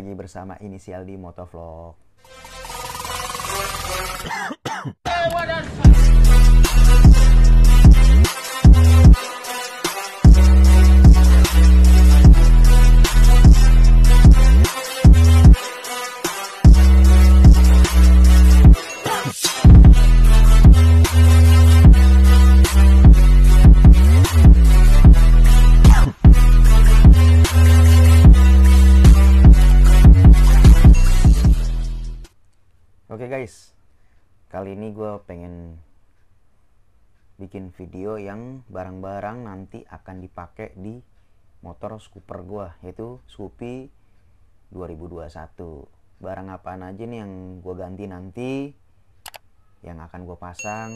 lagi bersama Inisial D Motovlog. Oke guys, kali ini gue pengen bikin video yang barang-barang nanti akan dipakai di motor scooper gue, yaitu Scoopy 2021. Barang apaan aja nih yang gue ganti nanti, yang akan gue pasang.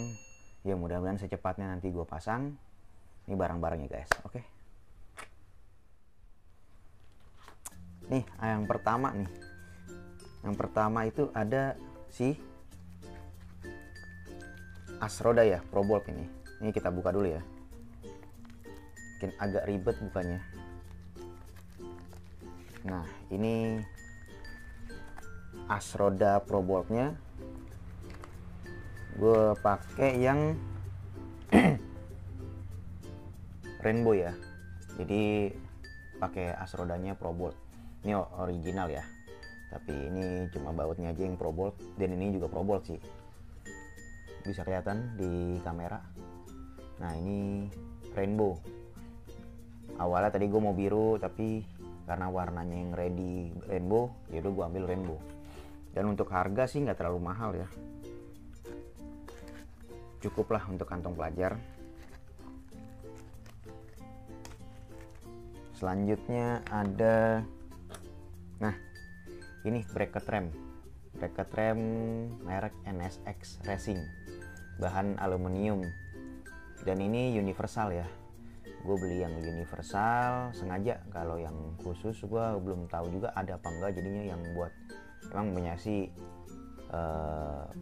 Ya mudah-mudahan secepatnya nanti gue pasang. Ini barang-barangnya guys, oke. Nih, yang pertama nih. Yang pertama itu ada si Asroda ya, ProBolt ini. Ini kita buka dulu ya. Mungkin agak ribet bukanya. Nah, ini Asroda ProBolt-nya. Gue pakai yang rainbow ya. Jadi pakai Asrodanya ProBolt. Ini original ya. Tapi ini cuma bautnya aja yang ProBolt, dan ini juga ProBolt sih. Bisa kelihatan di kamera. Nah, ini rainbow. Awalnya tadi gue mau biru, tapi karena warnanya yang ready rainbow, jadi gue ambil rainbow. Dan untuk harga sih nggak terlalu mahal ya. Cukup lah untuk kantong pelajar. Selanjutnya ada, nah, ini bracket rem merek NSX Racing, bahan aluminium, dan ini universal ya. Gue beli yang universal sengaja, kalau yang khusus gue belum tahu juga ada apa enggak, jadinya yang buat emang punya sih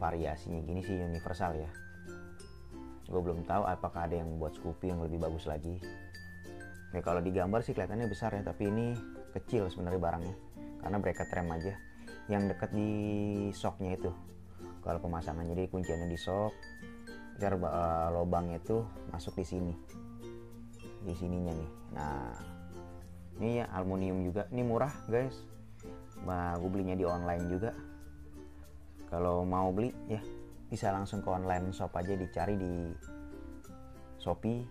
variasinya gini sih universal ya. Gue belum tahu apakah ada yang buat Scoopy yang lebih bagus lagi ya. Kalau digambar sih kelihatannya besar ya, tapi ini kecil sebenarnya barangnya, karena bracket rem aja yang dekat di shocknya itu. Kalau pemasangan, jadi kunciannya di shock, biar lubangnya itu masuk di sini, di sininya nih. Nah, ini ya aluminium juga, ini murah guys. Nah, gue belinya di online juga. Kalau mau beli ya bisa langsung ke online shop aja, dicari di Shopee.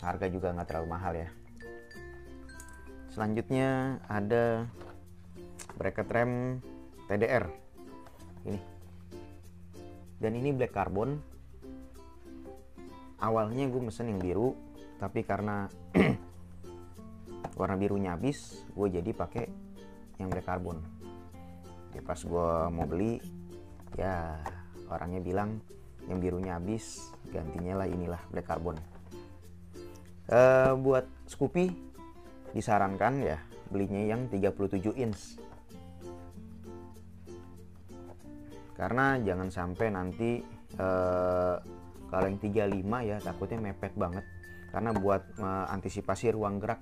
Harga juga nggak terlalu mahal ya. Selanjutnya ada bracket rem TDR ini, dan ini black carbon. Awalnya gue mesen yang biru, tapi karena warna birunya habis, gue jadi pakai yang black carbon. Ya, pas gue mau beli ya orangnya bilang yang birunya habis, gantinya lah inilah black carbon. Buat Scoopy disarankan ya belinya yang 37 inch, karena jangan sampai nanti kalau yang 35 ya takutnya mepet banget, karena buat antisipasi ruang gerak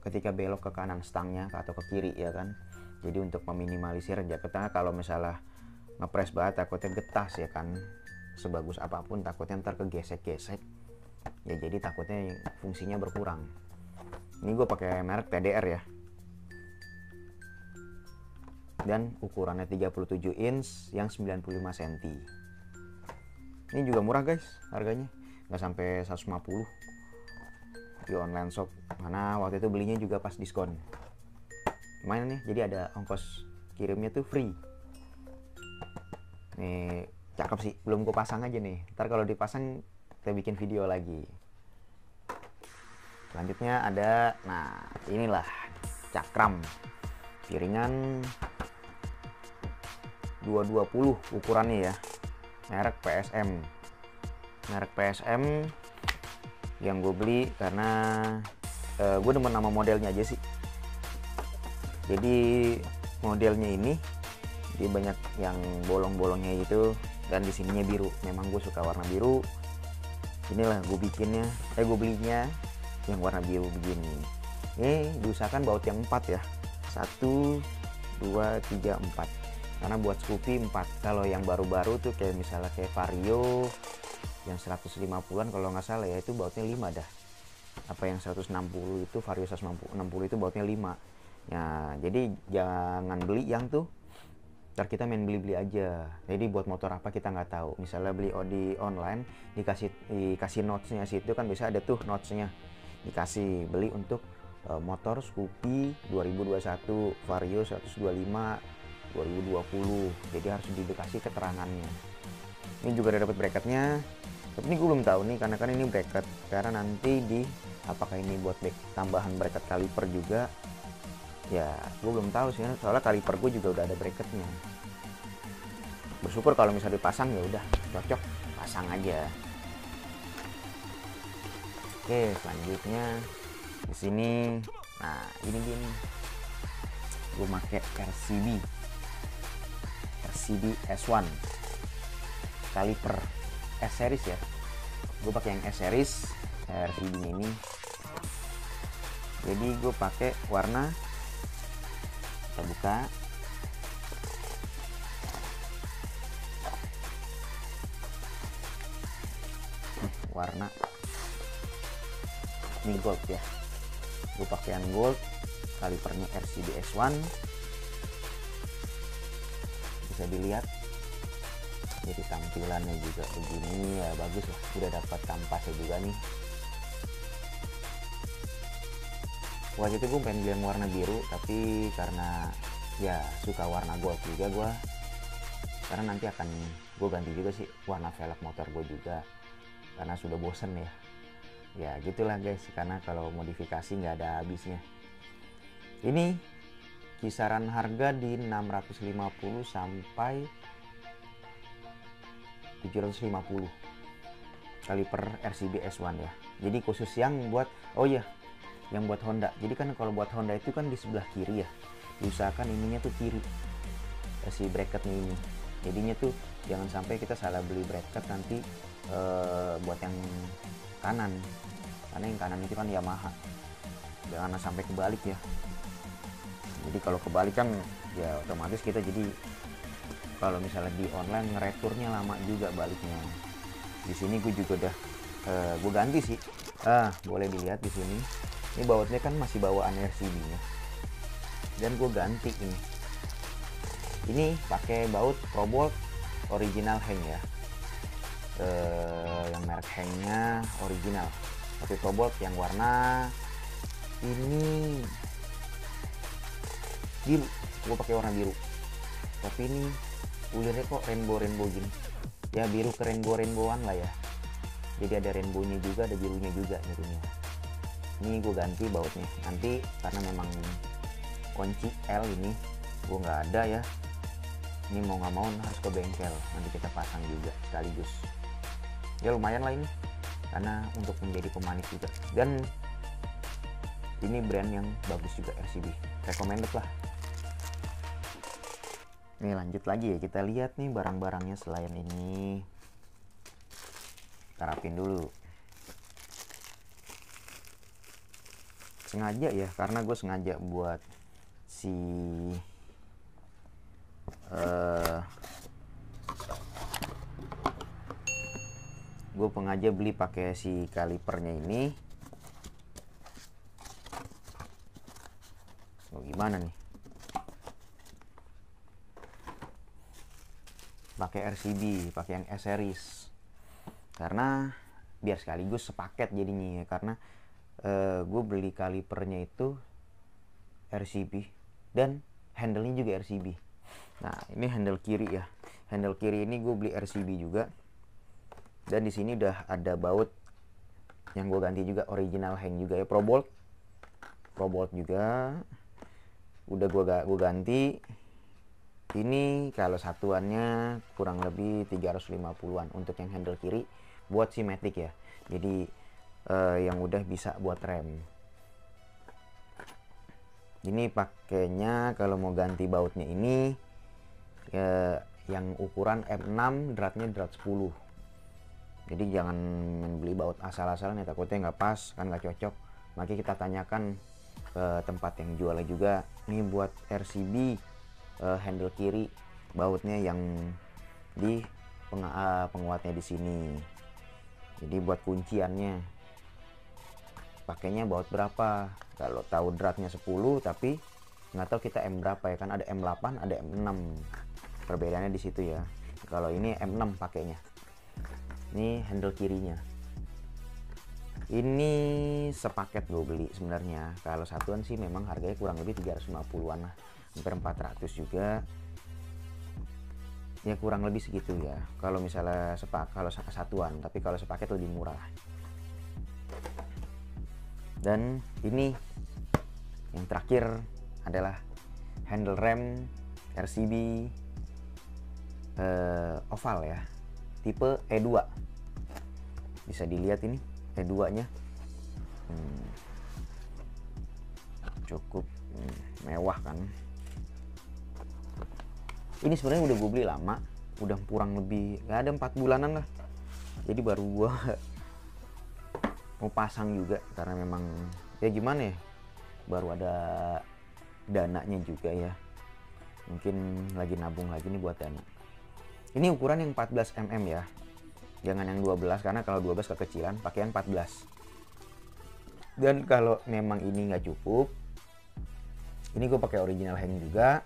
ketika belok ke kanan stangnya atau ke kiri ya kan. Jadi untuk meminimalisir jaketnya, kalau misalnya ngepres banget takutnya getas ya kan, sebagus apapun takutnya ntar kegesek-gesek ya, jadi takutnya fungsinya berkurang. Ini gue pakai merek TDR ya, dan ukurannya 37 inch yang 95 cm. Ini juga murah guys harganya, nggak sampai 150 di online shop, mana waktu itu belinya juga pas diskon. Lumayan nih, jadi ada ongkos kirimnya tuh free. Nih cakep sih, belum gue pasang aja nih, ntar kalau dipasang kita bikin video lagi. Selanjutnya ada, nah inilah cakram piringan 220 ukurannya ya, merek PSM yang gue beli karena gue demen nama modelnya aja sih. Jadi modelnya ini dia banyak yang bolong-bolongnya gitu, dan di sininya biru. Memang gue suka warna biru. Inilah gue bikinnya, gue belinya yang warna biru begini. Ini diusahakan baut yang 4 ya, 1 2 3 4, karena buat Scoopy 4. Kalau yang baru-baru tuh kayak misalnya kayak Vario yang 150-an kalau nggak salah ya, itu bautnya 5 dah. Apa yang 160 itu, Vario 160 itu bautnya 5 ya. Jadi jangan beli yang tuh ntar kita main beli-beli aja. Jadi buat motor apa kita nggak tahu. Misalnya beli di online dikasih notesnya situ kan, bisa ada tuh notesnya, dikasih beli untuk motor Scoopy 2021, Vario 125 2020. Jadi harus dikasih keterangannya. Ini juga udah dapat bracketnya, tapi ini gue belum tahu nih karena kan ini bracket, karena nanti di apakah ini buat tambahan bracket kaliper juga ya, gue belum tahu sih, soalnya kaliper gue juga udah ada bracketnya. Bersyukur kalau misalnya dipasang ya udah cocok, pasang aja. Oke, selanjutnya di sini, nah ini gini, gue pakai RCB S1 kaliper S series ya. Gue pakai yang S series RCB ini. Jadi gue pakai warna, kita buka, warna ini gold ya. Gue pakai yang gold, kalipernya RCB S1, bisa dilihat. Jadi tampilannya juga begini ya, bagus lah. Udah dapat kampasnya juga nih. Waktu itu gue pengen beli yang warna biru, tapi karena ya suka warna gold juga gue, karena nanti akan gue ganti juga sih warna velg motor gue juga, karena sudah bosen ya. Ya gitulah guys, karena kalau modifikasi nggak ada habisnya. Ini kisaran harga di 650 sampai 750 kaliper RCB S1 ya. Jadi khusus yang buat, oh ya, yang buat Honda. Jadi kan kalau buat Honda itu kan di sebelah kiri ya, diusahakan ininya tuh kiri, si bracketnya ini. Jadinya tuh jangan sampai kita salah beli bracket nanti buat yang kanan, karena yang kanan itu kan Yamaha. Jangan sampai kebalik ya. Jadi kalau kebalik kan ya otomatis kita jadi, kalau misalnya di online ngereturnya lama juga baliknya. Di sini gue juga udah gue ganti sih. Boleh dilihat di sini. Ini bautnya kan masih bawaan RCB-nya. Dan gue ganti ini. Ini pakai baut Probolt original Heng ya. Yang merek Hengnya original. Tapi Probolt yang warna ini biru. Gue pakai warna biru. Tapi ini ulirnya kok rainbow gini ya, biru ke rainbowan lah ya. Jadi ada rainbownya juga, ada birunya juga birunya. Ini gue ganti bautnya nanti, karena memang kunci L ini gue nggak ada ya. Ini mau nggak mau harus ke bengkel, nanti kita pasang juga sekaligus. Ya lumayan lah ini, karena untuk menjadi pemanis juga, dan ini brand yang bagus juga, RCB recommended lah. Nih lanjut lagi ya, kita lihat nih barang-barangnya selain ini. Kita rapin dulu. Sengaja ya, karena gue sengaja buat si gue sengaja beli pakai si kalipernya ini. Oh, gimana nih? Pakai RCB, pakai yang S series, karena biar sekaligus sepaket jadinya ya. Karena gue beli kalipernya itu RCB dan handle-nya juga RCB. Nah ini handle kiri ya, handle kiri ini gue beli RCB juga, dan di sini udah ada baut yang gue ganti juga, original Heng juga ya, Probolt juga udah gue ganti. Ini kalau satuannya kurang lebih 350-an untuk yang handle kiri buat si Matic ya. Jadi yang udah bisa buat rem. Ini pakainya kalau mau ganti bautnya ini yang ukuran M6, dratnya drat 10. Jadi jangan beli baut asal-asalan ya, takutnya nggak pas kan, nggak cocok. Makanya kita tanyakan tempat yang jualnya juga. Ini buat RCB, handle kiri bautnya yang di penguatnya di sini. Jadi buat kunciannya pakainya baut berapa. Kalau tahu dratnya 10 tapi nggak tahu kita M berapa ya, kan ada M8 ada M6, perbedaannya di situ ya. Kalau ini M6 pakainya. Ini handle kirinya. Ini sepaket gue beli sebenarnya. Kalau satuan sih memang harganya kurang lebih 350-an lah, hampir 400 juga. Ya kurang lebih segitu ya. Kalau misalnya kalau satuan, tapi kalau sepaket lebih murah. Dan ini yang terakhir adalah handle rem RCB oval ya, tipe E2. Bisa dilihat ini E2 nya cukup mewah kan. Ini sebenarnya udah gue beli lama, udah kurang lebih nggak ada 4 bulanan lah. Jadi baru gue mau pasang juga karena memang ya gimana ya, baru ada dananya juga ya, mungkin lagi nabung lagi nih buat dana. Ini ukuran yang 14 mm ya, jangan yang 12, karena kalau 12 kekecilan, pakaian 14. Dan kalau memang ini nggak cukup, ini gue pakai original hang juga,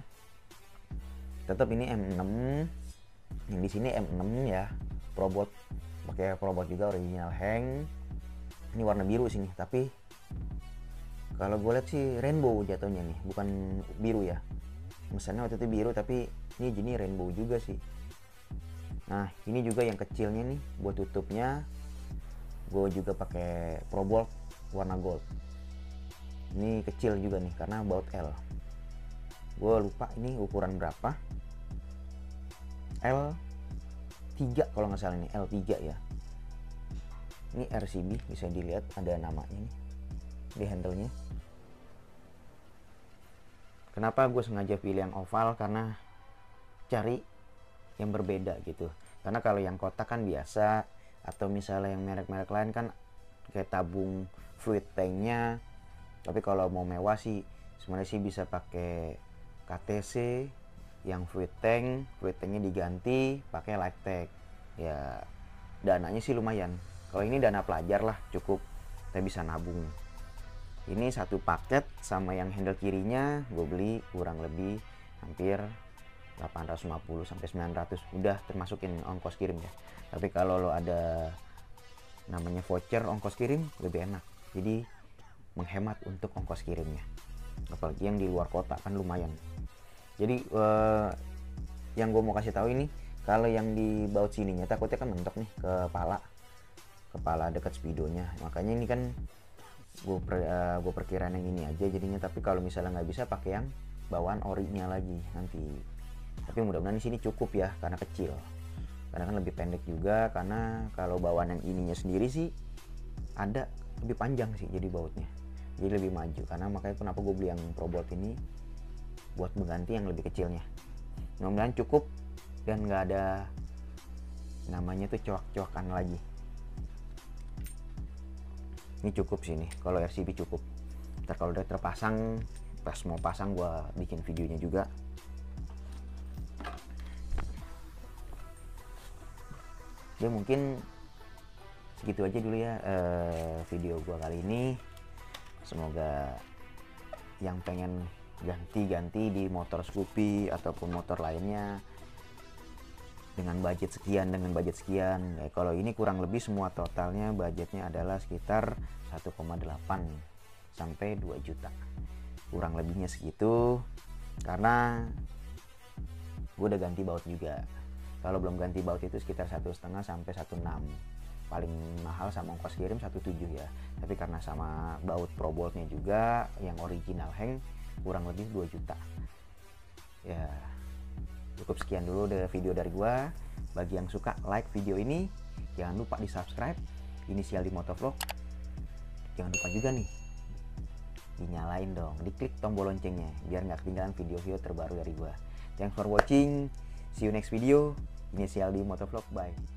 tetap ini M6, yang di sini M6 ya, probot, pakai probot juga original hang. Ini warna biru sini, tapi kalau gue lihat sih rainbow jatuhnya nih, bukan biru ya. Mesennya waktu itu biru, tapi ini jenis rainbow juga sih. Nah ini juga yang kecilnya nih buat tutupnya, gue juga pakai probolt warna gold. Ini kecil juga nih karena baut L. Gue lupa ini ukuran berapa. L3 kalau nggak salah, ini L3 ya. Ini RCB, bisa dilihat ada namanya nih di handle-nya. Kenapa gue sengaja pilih yang oval, karena cari yang berbeda gitu. Karena kalau yang kotak kan biasa, atau misalnya yang merek-merek lain kan kayak tabung fluid tanknya. Tapi kalau mau mewah sih sebenarnya sih bisa pakai KTC yang fluid tanknya diganti pakai light tank ya. Dananya sih lumayan. Kalau ini dana pelajar lah, cukup kita bisa nabung. Ini satu paket sama yang handle kirinya gue beli kurang lebih hampir 850 sampai 900, udah termasukin ongkos kirim ya. Tapi kalau lo ada namanya voucher ongkos kirim lebih enak, jadi menghemat untuk ongkos kirimnya, apalagi yang di luar kota kan lumayan. Jadi yang gue mau kasih tahu ini, kalau yang di baut sininya takutnya kan mentok nih ke kepala dekat speedonya, makanya ini kan gue perkiraan yang ini aja jadinya. Tapi kalau misalnya nggak bisa, pakai yang bawaan orinya lagi nanti. Tapi mudah-mudahan di sini cukup ya, karena kecil, karena kan lebih pendek juga. Karena kalau bawaan yang ininya sendiri sih ada lebih panjang sih, jadi bautnya jadi lebih maju. Karena makanya kenapa gue beli yang probot ini, buat mengganti yang lebih kecilnya. Mudah-mudahan cukup dan nggak ada namanya tuh coak-coakan lagi. Ini cukup sih nih, kalau RCB cukup. Ntar kalau udah terpasang, pas mau pasang gue bikin videonya juga. Ya mungkin segitu aja dulu ya video gue kali ini. Semoga yang pengen ganti-ganti di motor Scoopy ataupun motor lainnya dengan budget sekian, kalau ini kurang lebih semua totalnya budgetnya adalah sekitar 1,8 sampai 2 juta, kurang lebihnya segitu. Karena gue udah ganti baut juga. Kalau belum ganti baut itu sekitar 1,5 sampai 1,6, paling mahal sama ongkos kirim 1,7 ya. Tapi karena sama baut proboltnya juga yang original hang, kurang lebih 2 juta ya. Cukup sekian dulu dari video dari gua. Bagi yang suka, like video ini, jangan lupa di subscribe Inisial D Motovlog. Jangan lupa juga nih dinyalain dong, diklik tombol loncengnya biar nggak ketinggalan video-video terbaru dari gua. Thanks for watching, see you next video. Inisial D Motovlog, bye.